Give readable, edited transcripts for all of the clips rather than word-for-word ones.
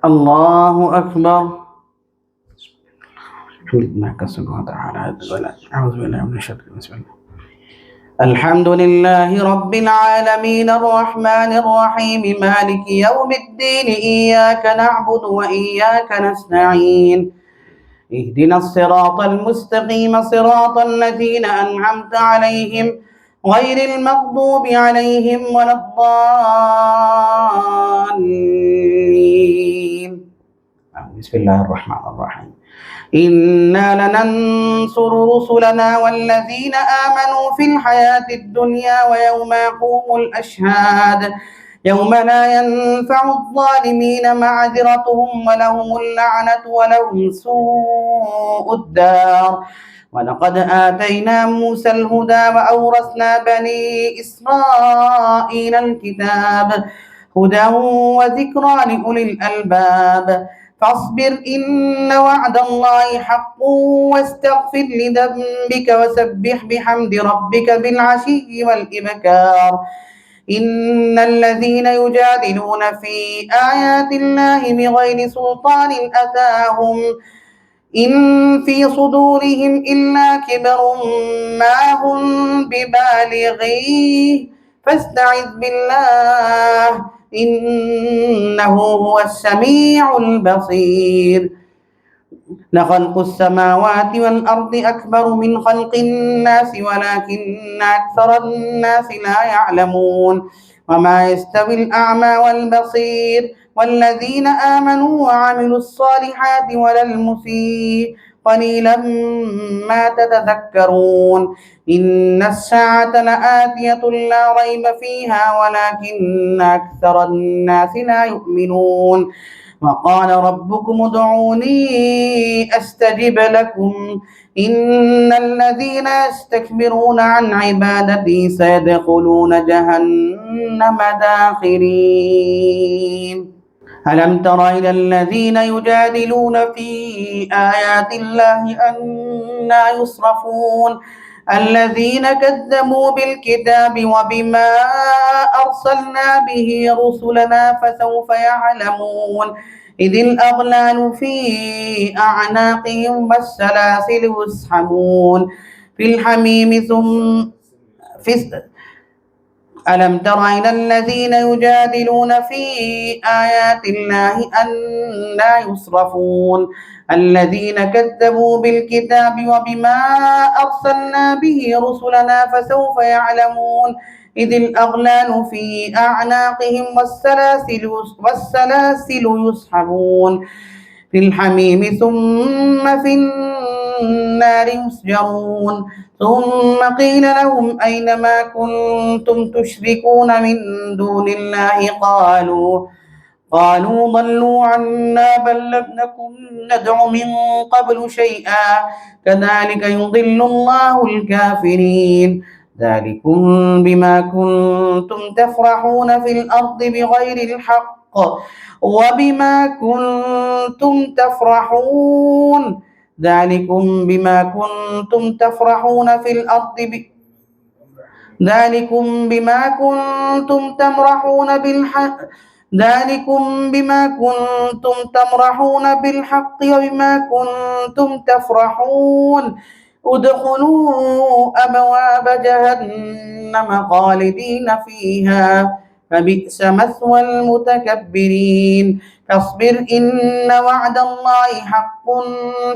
الله أكبر. معك سبحانه وتعالى. أعوذ بالله من الشيطان. بسم الله. الحمد لله رب العالمين الرحمن الرحيم مالك يوم الدين إياك نعبد وإياك نستعين اهدنا الصراط المستقيم صراط الذين أنعمت عليهم غير المغضوب عليهم ولا الضالين. بسم الله الرحمن الرحيم. إنا لننصر رسلنا والذين آمنوا في الحياة الدنيا ويوم يقوم الأشهاد يوم لا ينفع الظالمين معذرتهم ولهم اللعنة ولهم سوء الدار. ولقد آتينا موسى الهدى وأورثنا بني إسرائيل الكتاب هدى وذكرى لأولي الألباب. فاصبر إن وعد الله حق واستغفر لذنبك وسبح بحمد ربك بالعشي والإبكار. إن الذين يجادلون في آيات الله بغير سلطان أتاهم إن في صدورهم إلا كبر ما هم ببالغيه فاستعذ بالله إنه هو السميع البصير. لخلق السماوات والأرض أكبر من خلق الناس ولكن أكثر الناس لا يعلمون. وما يستوي الأعمى والبصير والذين آمنوا وعملوا الصالحات ولا المسيء قليلا ما تتذكرون. إن الساعة لآتية لا ريب فيها ولكن أكثر الناس لا يؤمنون. وقال ربكم ادعوني أستجب لكم إن الذين يستكبرون عن عبادتي سيدخلون جهنم داخرين. ألم تر إلى الذين يجادلون في آيات الله أنى يصرفون الذين كذبوا بالكتاب وبما أرسلنا به رسلنا فسوف يعلمون إذ الأغلال في أعناقهم والسلاسل يسحبون في الحميم ثم ألم تر إلى الذين يجادلون في آيات الله أنى يصرفون الذين كذبوا بالكتاب وبما أرسلنا به رسلنا فسوف يعلمون إذ الأغلال في أعناقهم والسلاسل يسحبون في الحميم ثم في النار يسجرون ثم قيل لهم أين ما كنتم تشركون من دون الله قالوا ضلوا عنا بل لم نكن ندعو من قبل شيئا كذلك يضل الله الكافرين. ذلكم بما كنتم تفرحون في الأرض بغير الحق وبما كنتم تفرحون ذلكم بما كنتم تفرحون في الأرض ذلكم بما كنتم تمرحون بالحق ذلكم بما كنتم تمرحون بالحق وبما كنتم تفرحون ادخلوا أبواب جهنم خالدين فيها فبئس مثوى المتكبرين. فاصبر إن وعد الله حق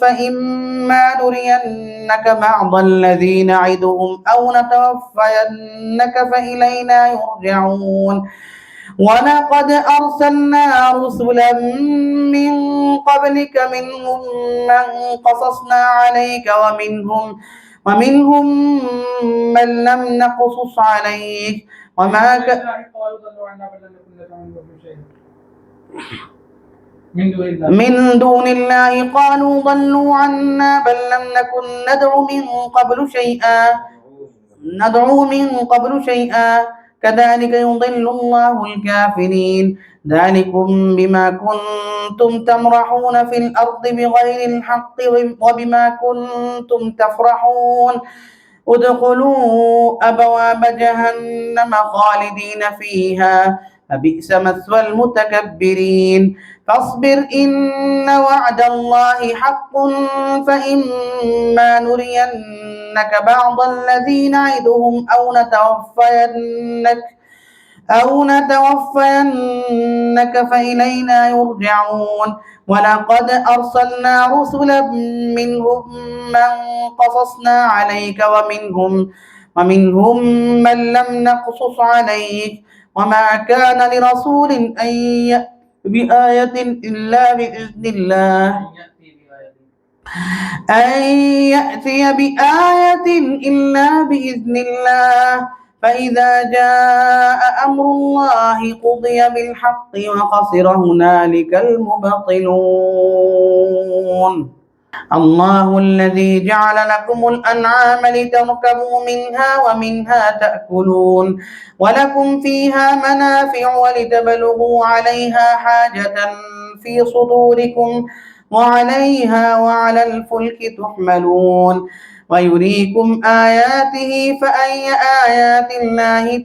فإما نرينك بعض الذي نعدهم أو نتوفينك فإلينا يرجعون. ولقد أرسلنا رسلا من قبلك منهم من قصصنا عليك ومنهم من لم نقصص عليك وما من دون الله قالوا ضلوا عنا بل لم نكن ندعو من قبل شيئا كذلك يضل الله الكافرين. ذلكم بما كنتم تمرحون في الأرض بغير الحق وبما كنتم تفرحون ادخلوا أبواب جهنم خالدين فيها فبئس مثوى المتكبرين فاصبر إن وعد الله حق فإما نرينك بعض الذي نعدهم أو نتوفينك فإلينا يرجعون ولقد أرسلنا رسلا منهم من قصصنا عليك ومنهم من لم نقصص عليك وما كان لرسول أن يأتي بآية إلا بإذن الله فإذا جاء أمر الله قضي بالحق وخسر هنالك المبطلون الله الذي جعل لكم الأنعام لتركبوا منها ومنها تأكلون ولكم فيها منافع ولتبلغوا عليها حاجة في صدوركم وعليها وعلى الفلك تحملون ويريكم آياته فأي آيات الله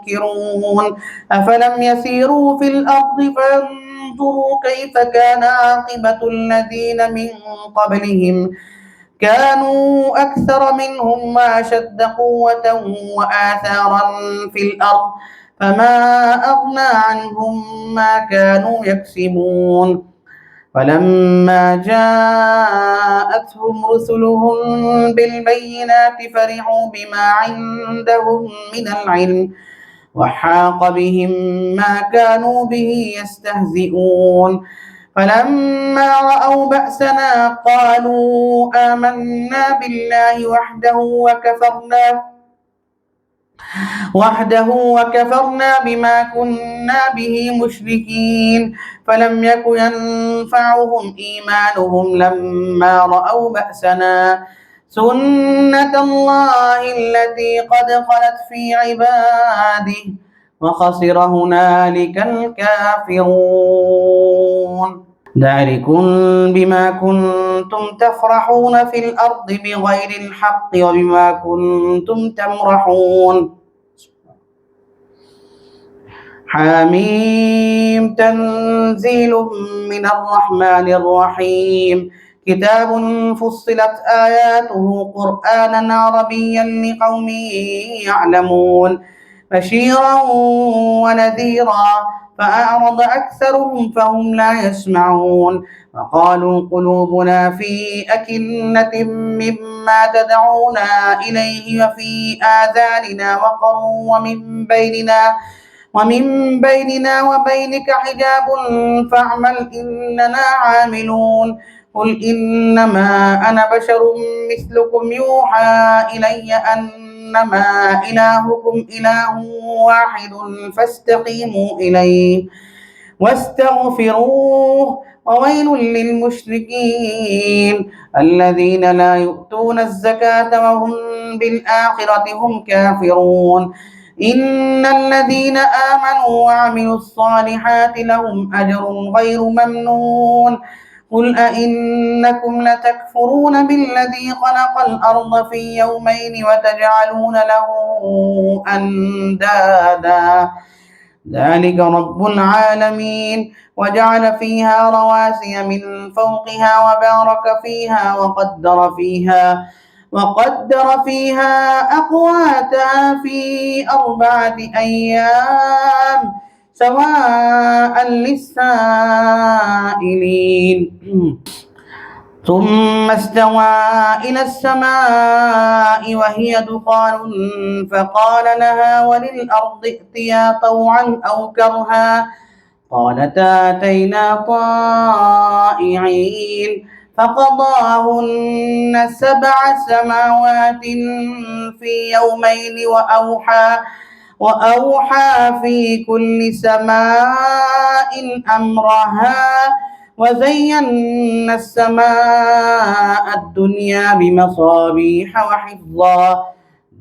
تنكرون أفلم يسيروا في الأرض فانظروا كيف كان عاقبة الذين من قبلهم كانوا أكثر منهم وأشد قوة وآثارا في الأرض فما أغنى عنهم ما كانوا يكسبون فلما جاءتهم رسلهم بالبينات فرحوا بما عندهم من العلم وحاق بهم ما كانوا به يستهزئون فلما رأوا بأسنا قالوا آمنا بالله وحده وكفرنا بما كنا به مشركين فلم يك ينفعهم إيمانهم لما رأوا بأسنا سنة الله التي قد خلت في عباده وخسر هنالك الكافرون ذلكم بما كنتم تفرحون في الأرض بغير الحق وبما كنتم تمرحون حميم تنزيل من الرحمن الرحيم كتاب فصلت آياته قرآنا عربيا لقوم يعلمون بشيرا ونذيرا فأعرض أكثرهم فهم لا يسمعون وقالوا قلوبنا في أكنة مما تدعونا إليه وفي آذاننا وقر ومن بيننا وبينك حجاب فاعمل إننا عاملون قل إنما أنا بشر مثلكم يوحى إلي أنما إلهكم إله واحد فاستقيموا إليه واستغفروه وويل للمشركين الذين لا يؤتون الزكاة وهم بالآخرة هم كافرون إن الذين آمنوا وعملوا الصالحات لهم أجر غير ممنون قل أئنكم لتكفرون بالذي خلق الأرض في يومين وتجعلون له أندادا ذلك رب العالمين وجعل فيها رواسي من فوقها وبارك فيها وقدر فيها أقواتها في 4 أيام سواء للسائلين ثم استوى إلى السماء وهي دخان فقال لها وللأرض ائتيا طوعا أو كرها قالتا أتينا طائعين فقضاهن 7 سماوات في يومين وأوحى في كل سماء أمرها وزينا السماء الدنيا بمصابيح وحفظا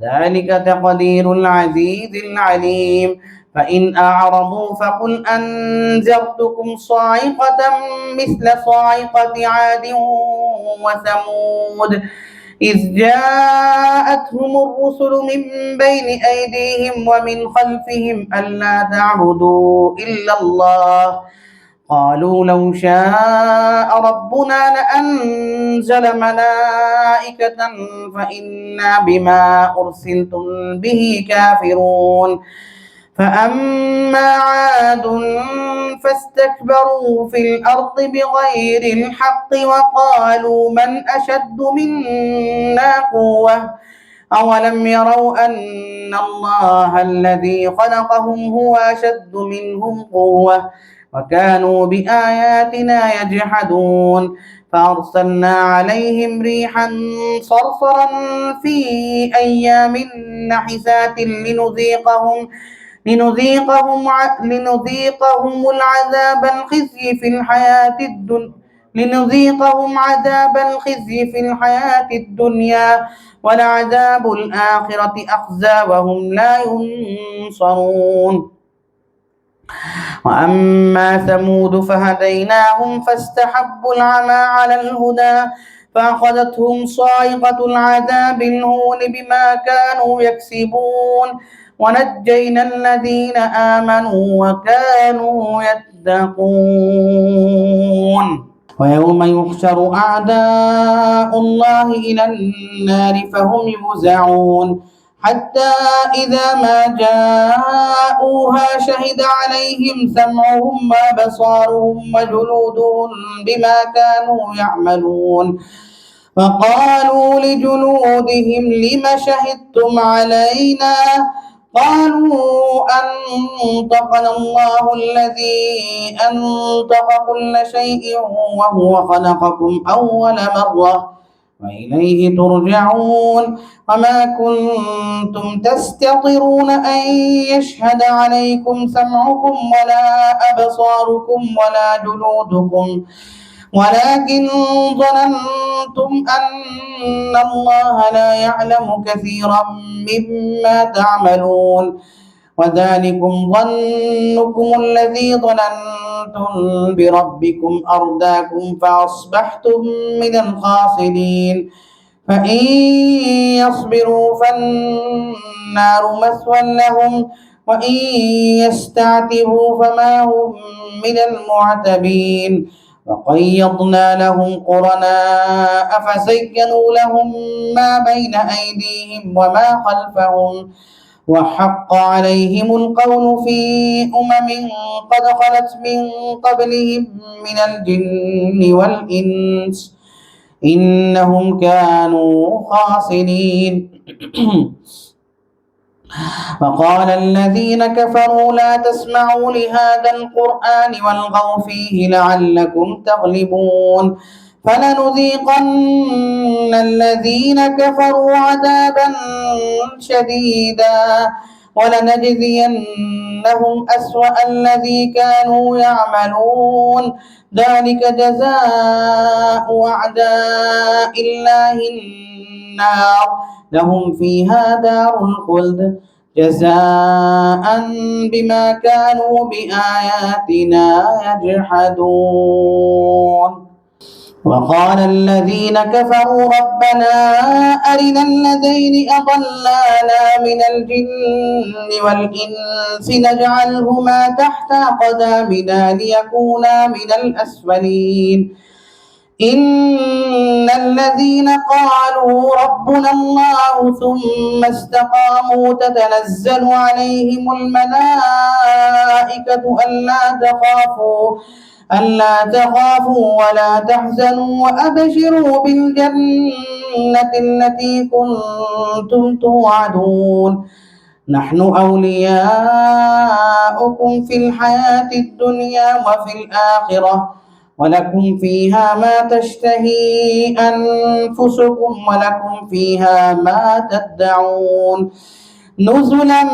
ذلك تقدير العزيز العليم فإن أعرضوا فقل أنذرتكم صاعقة مثل صاعقة عاد وثمود إذ جاءتهم الرسل من بين أيديهم ومن خلفهم ألا تعبدوا إلا الله قالوا لو شاء ربنا لأنزل ملائكة فإنا بما أرسلتم به كافرون فأما عاد فاستكبروا في الأرض بغير الحق وقالوا من أشد منا قوة أولم يروا أن الله الذي خلقهم هو أشد منهم قوة وكانوا بآياتنا يجحدون فأرسلنا عليهم ريحا صرصرا في أيام نحسات لنذيقهم عذاب الخزي في الحياة الدنيا ولعذاب الآخرة أخزى وهم لا ينصرون وأما ثمود فهديناهم فاستحبوا العمى على الهدى فأخذتهم صاعقة العذاب الهون بما كانوا يكسبون ونجينا الذين آمنوا وكانوا يتقون ويوم يحشر أعداء الله إلى النار فهم يوزعون حتى إذا ما جاءوها شهد عليهم سمعهم وأبصارهم وجلودهم بما كانوا يعملون فقالوا لجلودهم لم شهدتم علينا قالوا أنطقنا الله الذي أنطق كل شيء وهو خلقكم أول مرة وإليه ترجعون وما كنتم تستطيعون أن يشهد عليكم سمعكم ولا أبصاركم ولا جلودكم ولكن ظننتم أن الله لا يعلم كثيرا مما تعملون وذلكم ظنكم الذي ظننتم بربكم أرداكم فأصبحتم من الخاسرين فإن يصبروا فالنار مثوى لهم وإن يستعتبوا فما هم من المعتبين وقيضنا لهم قرناء فزينوا لهم ما بين أيديهم وما خلفهم وحق عليهم القول في أمم قد خلت من قبلهم من الجن والإنس إنهم كانوا خاسرين وقال الذين كفروا لا تسمعوا لهذا القرآن والغوا فيه لعلكم تغلبون فلنذيقن الذين كفروا عذابا شديدا ولنجزينهم أسوأ الذي كانوا يعملون ذلك جزاء أعداء الله النار لهم فيها دار الخلد جزاء بما كانوا بآياتنا يجحدون وقال الذين كفروا ربنا أرنا الذين أضلانا من الجن والإنس نجعلهما تحت أقدامنا ليكونا من الأسفلين إن الذين قالوا ربنا الله ثم استقاموا تتنزل عليهم الملائكة ألا تخافوا ولا تحزنوا وأبشروا بالجنة التي كنتم توعدون نحن أولياؤكم في الحياة الدنيا وفي الآخرة ولكم فيها ما تشتهي أنفسكم ولكم فيها ما تدعون نزلا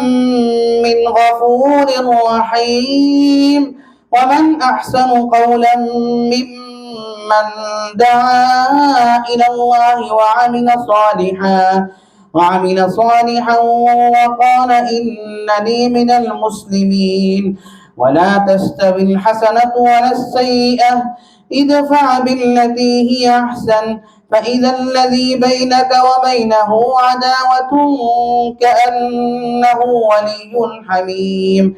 من غفور رحيم ومن أحسن قولا ممن دعا إلى الله وعمل صالحا وقال إنني من المسلمين ولا تستوي الحسنة ولا السيئة ادفع بالتي هي أحسن فإذا الذي بينك وبينه عداوة كأنه ولي حميم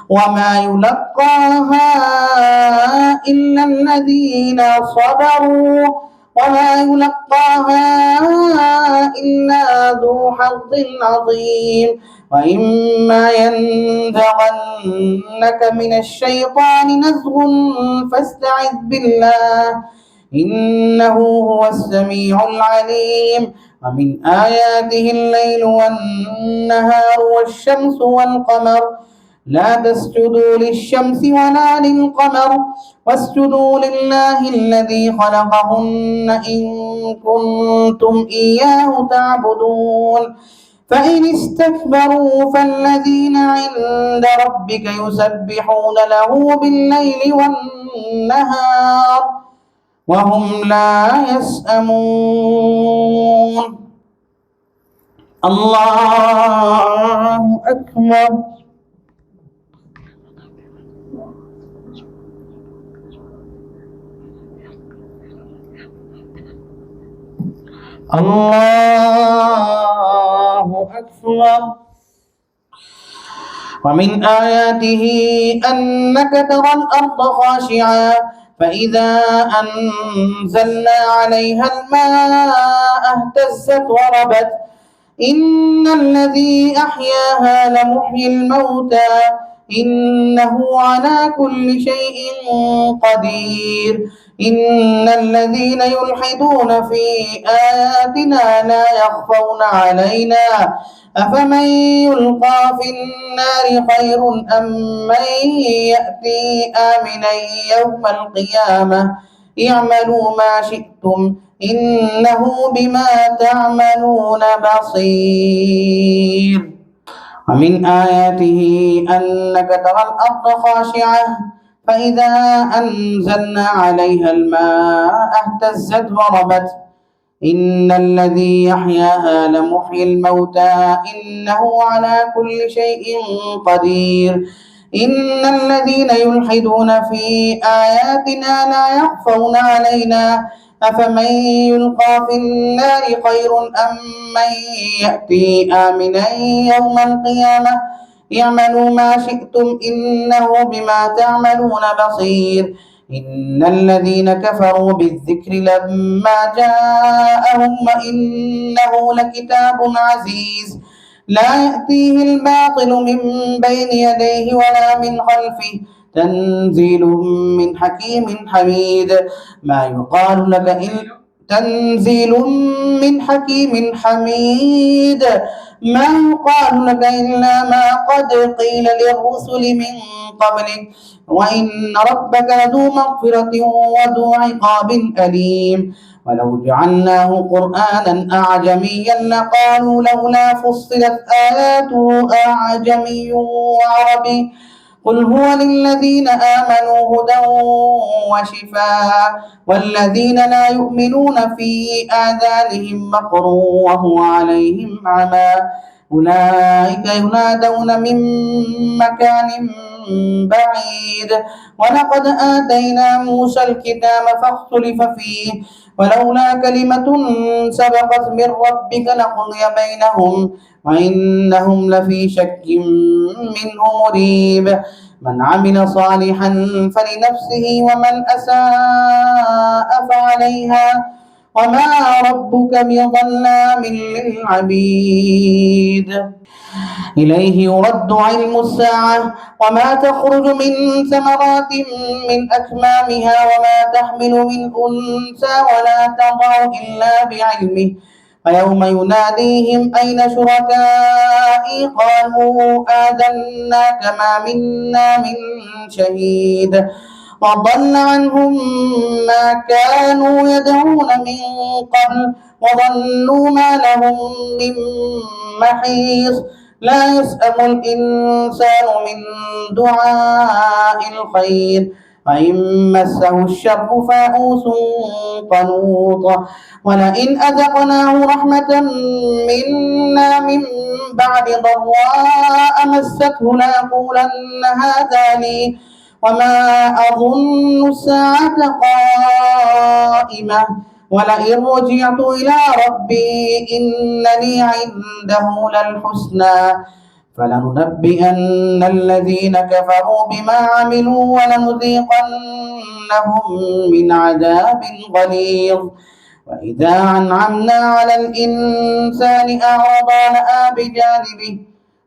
وما يلقاها إلا الذين صبروا وما يلقاها إلا ذو حظ عظيم وإما ينزغنك من الشيطان نزغ فاستعذ بالله إنه هو السميع العليم ومن آياته الليل والنهار والشمس والقمر لا تسجدوا للشمس ولا للقمر واسجدوا لله الذي خلقهن إن كنتم إياه تعبدون فإن استكبروا فالذين عند ربك يسبحون له بالليل والنهار وهم لا يسأمون الله أكبر الله أكبر ومن آياته أنك ترى الأرض خاشعة فإذا أنزلنا عليها الماء اهتزت وربت إن الذي أحياها لمحيي الموتى إنه على كل شيء قدير إن الذين يلحدون في آياتنا لا يخفون علينا أفمن يلقى في النار خير أم من يأتي آمنا يوم القيامة اعملوا ما شئتم إنه بما تعملون بصير ومن آياته أنك ترى الأرض خاشعة فإذا أنزلنا عليها الماء اهتزت وربت إن الذي يحياها لمحيي الموتى إنه على كل شيء قدير إن الذين يلحدون في آياتنا لا يخفون علينا أفمن يلقى في النار خير أم من يأتي آمنا يوم القيامة اعملوا ما شئتم إنه بما تعملون بصير إن الذين كفروا بالذكر لما جاءهم وإنه لكتاب عزيز لا يأتيه الباطل من بين يديه ولا من خلفه تنزيل من حكيم حميد ما يقال لك إلا تنزيل من حكيم حميد ما يقال لك إلا ما قد قيل للرسل من قبلك وإن ربك لذو مغفرة وذو عقاب أليم ولو جعلناه قرآنا أعجميا لقالوا لولا فصلت آياته أعجمي وعربي قل هو للذين آمنوا هدى وشفاء والذين لا يؤمنون في آذانهم وقر وهو عليهم عمى أولئك ينادون من مكان بعيد ولقد آتينا موسى الكتاب فاختلف فيه ولولا كلمة سبقت من ربك لقضي بينهم وإنهم لفي شك منه مريب من عمل صالحا فلنفسه ومن أساء فعليها وما ربك بظلام للعبيد إليه يرد علم الساعة وما تخرج من ثمرات من أكمامها وما تحمل من أنثى ولا تضع إلا بعلمه ويوم يناديهم أين شركائي قالوا آذناك ما منا من شهيد وضل عنهم ما كانوا يدعون من قبل وظنوا ما لهم من محيص لا يسأم الإنسان من دعاء الخير وإن مسه الشر فيئوس قنوط ولئن أذقناه رحمة منا من بعد ضراء مسته ليقولن هذا لي وما أظن الساعة قائمة ولئن رجعت إلى ربي إن لي عنده للحسنى فلننبئن الذين كفروا بما عملوا ولنذيقنهم من عذاب غليظ. وإذا أنعمنا على الإنسان أعرض ونأى بجانبه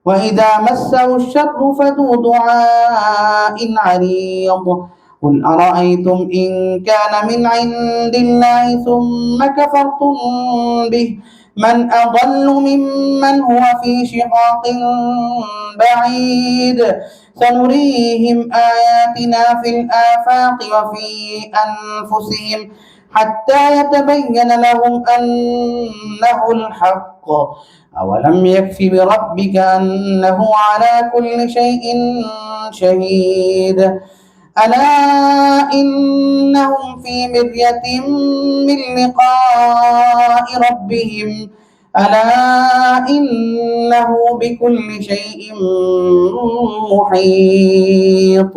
وإذا مسه الشر فذو دعاء عريض. قل أرأيتم إن كان من عند الله ثم كفرتم به من أضل ممن هو في شقاق بعيد. سنريهم آياتنا في الآفاق وفي أنفسهم حتى يتبين لهم أنه الحق. أولم يكف بربك أنه على كل شيء شهيد. ألا إنهم في مرية من لقاء ربهم ألا إنه بكل شيء محيط.